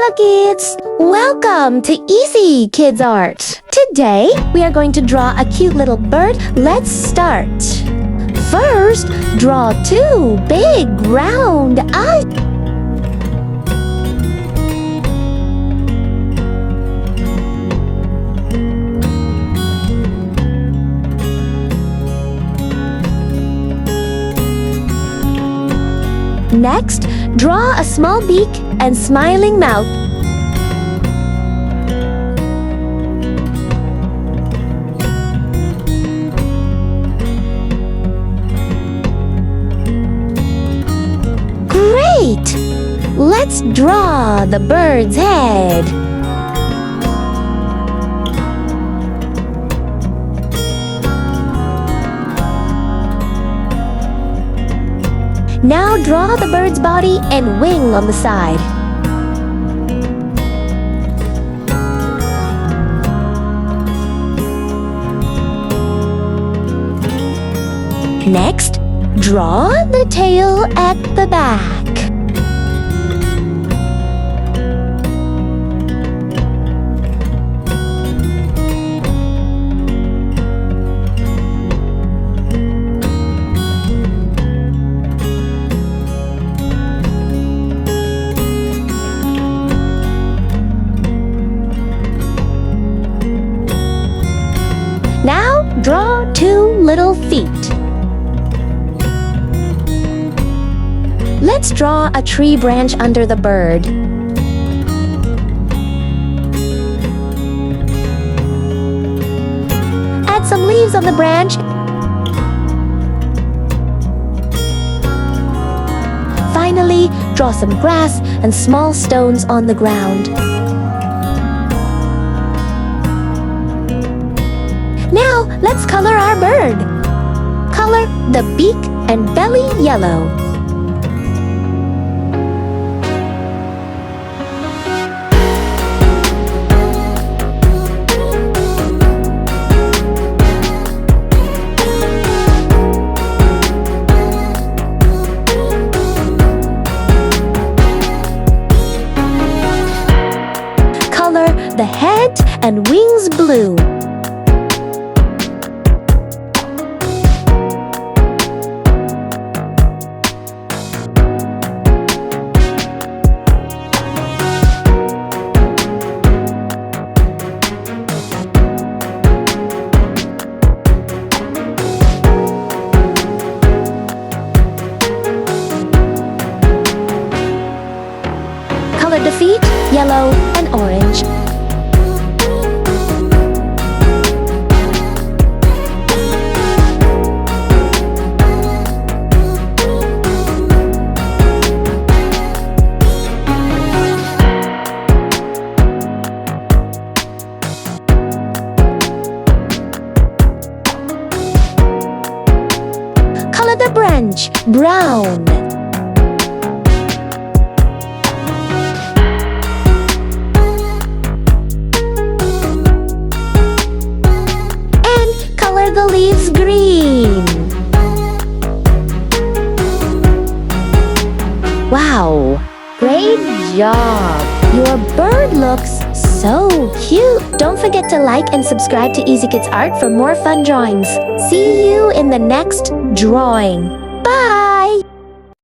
Hello kids! Welcome to Easy Kids Art. Today we are going to draw a cute little bird. Let's start. First, draw two big round eyes. Next, draw a small beak and smiling mouth. Great! Let's draw the bird's head. Now draw the bird's body and wing on the side. Next, draw the tail at the back. Now draw two little feet. Let's draw a tree branch under the bird. Add some leaves on the branch. Finally, draw some grass and small stones on the ground. Now, let's color our bird. Color the beak and belly yellow. Color the head and wings blue. Color the feet yellow and orange. Color the branch brown. The leaves green. Wow, great job! Your bird looks so cute. Don't forget to like and subscribe to Easy Kids Art for more fun drawings. See you in the next drawing. Bye!